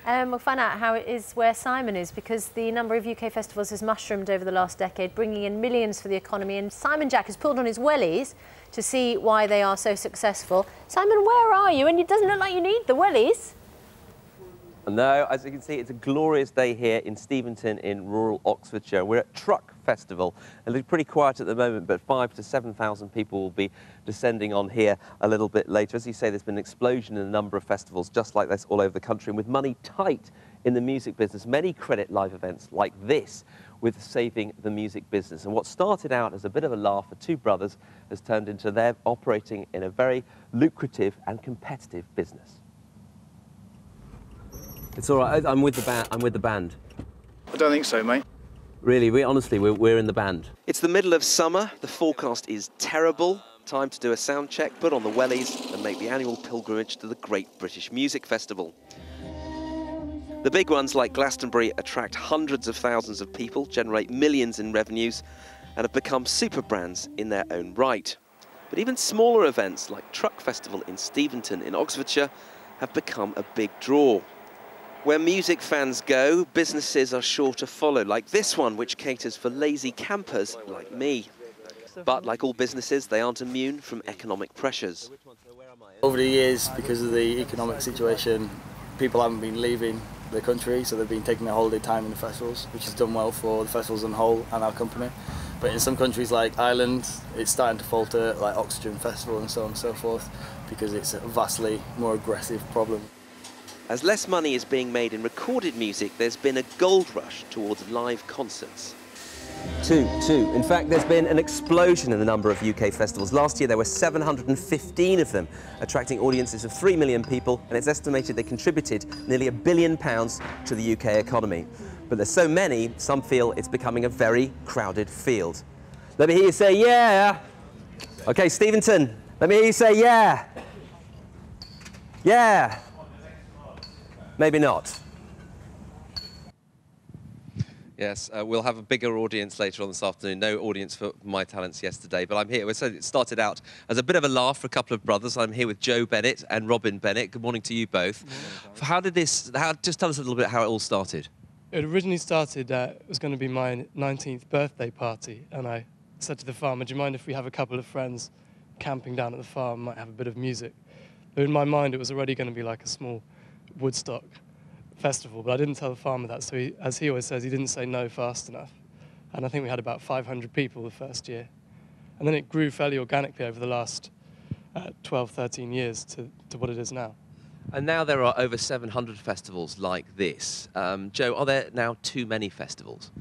We'll find out how it is where Simon is, because the number of UK festivals has mushroomed over the last decade, bringing in millions for the economy. And Simon Jack has pulled on his wellies to see why they are so successful. Simon, where are you? And it doesn't look like you need the wellies. No, as you can see, it's a glorious day here in Steventon in rural Oxfordshire. We're at Truck Festival. It looks pretty quiet at the moment, but 5,000 to 7,000 people will be descending on here a little bit later. As you say, there's been an explosion in the number of festivals just like this all over the country. And with money tight in the music business, many credit live events like this with saving the music business. And what started out as a bit of a laugh for two brothers has turned into them operating in a very lucrative and competitive business. It's all right. I'm with the band. I don't think so, mate. Really, honestly, we're in the band. It's the middle of summer. The forecast is terrible. Time to do a sound check, put on the wellies, and make the annual pilgrimage to the Great British Music Festival. The big ones like Glastonbury attract hundreds of thousands of people, generate millions in revenues, and have become super brands in their own right. But even smaller events like Truck Festival in Steventon in Oxfordshire have become a big draw. Where music fans go, businesses are sure to follow, like this one, which caters for lazy campers like me. But like all businesses, they aren't immune from economic pressures. Over the years, because of the economic situation, people haven't been leaving the country, so they've been taking their holiday time in the festivals, which has done well for the festivals on the whole and our company. But in some countries like Ireland, it's starting to falter, like Oxfordshire Festival and so on and so forth, because it's a vastly more aggressive problem. As less money is being made in recorded music, there's been a gold rush towards live concerts. Two. In fact, there's been an explosion in the number of UK festivals. Last year, there were 715 of them, attracting audiences of 3 million people, and it's estimated they contributed nearly £1 billion to the UK economy. But there's so many, some feel it's becoming a very crowded field. Let me hear you say, yeah. OK, Steventon, let me hear you say, yeah. Yeah. Maybe not. Yes, we'll have a bigger audience later on this afternoon. No audience for My Talents yesterday, but I'm here. So it started out as a bit of a laugh for a couple of brothers. I'm here with Joe Bennett and Robin Bennett. Good morning to you both. Just tell us a little bit how it all started. It originally started, it was going to be my 19th birthday party, and I said to the farmer, do you mind if we have a couple of friends camping down at the farm, might have a bit of music? But in my mind, it was already going to be like a small Woodstock festival, but I didn't tell the farmer that, so as he always says, he didn't say no fast enough. And I think we had about 500 people the first year. And then it grew fairly organically over the last 12, 13 years to what it is now. And now there are over 700 festivals like this. Joe, are there now too many festivals?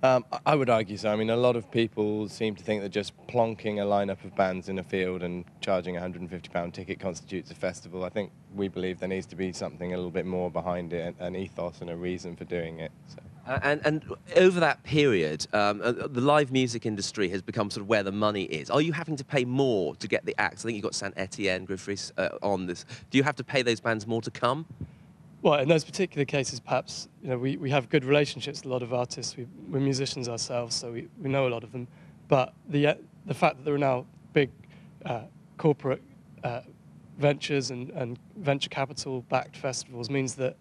I would argue so. I mean, a lot of people seem to think that just plonking a lineup of bands in a field and charging a £150 ticket constitutes a festival. I think we believe there needs to be something a little bit more behind it, an ethos and a reason for doing it. So. And over that period, the live music industry has become sort of where the money is. Are you having to pay more to get the acts? I think you've got Saint Etienne, Griffiths on this. Do you have to pay those bands more to come? Well, in those particular cases, perhaps, you know, we have good relationships with a lot of artists. We're musicians ourselves, so we know a lot of them. But the fact that there are now big corporate ventures and venture capital-backed festivals means that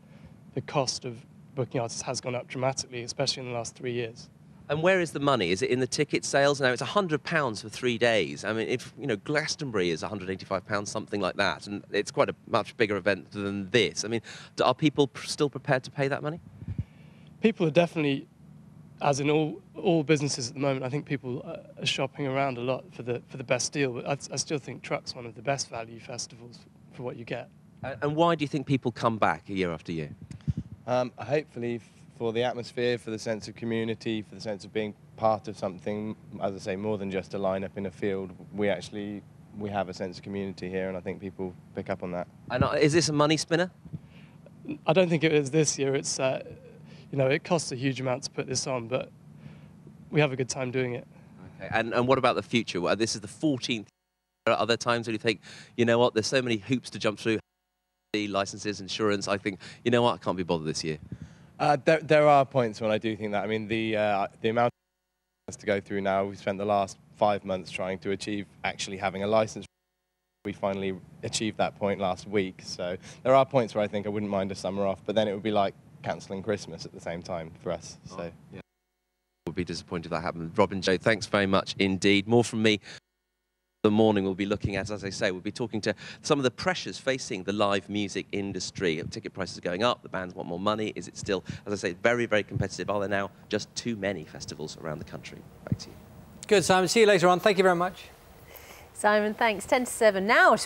the cost of booking artists has gone up dramatically, especially in the last 3 years. And where is the money? Is it in the ticket sales? Now, it's £100 for 3 days. I mean, if, you know, Glastonbury is £185, something like that, and it's quite a much bigger event than this. I mean, are people still prepared to pay that money? People are definitely, as in all businesses at the moment, I think people are shopping around a lot for the best deal. But I still think Truck's one of the best value festivals for what you get. And why do you think people come back year after year? Hopefully for the atmosphere, for the sense of community, for the sense of being part of something, as I say, more than just a lineup in a field. We have a sense of community here, and I think people pick up on that. And is this a money spinner? I don't think it is this year. It's, you know, it costs a huge amount to put this on, but we have a good time doing it. Okay. And what about the future? Well, this is the 14th year. Are there times when you think, you know what, there's so many hoops to jump through, licenses, insurance, I think, you know what, I can't be bothered this year? There are points when I do think that. I mean, the amount to go through now, we've spent the last 5 months trying to achieve actually having a license. We finally achieved that point last week, so there are points where I think I wouldn't mind a summer off, but then it would be like cancelling Christmas at the same time for us. So yeah. Would be disappointed if that happened. Rob and Joe, thanks very much indeed. More from me. The morning we'll be looking at, as I say, we'll be talking to some of the pressures facing the live music industry. Ticket prices are going up, the bands want more money. Is it still, as I say, very, very competitive? Are there now just too many festivals around the country? Back to you. Good, Simon. See you later on. Thank you very much. Simon, thanks. 10 to 7 now.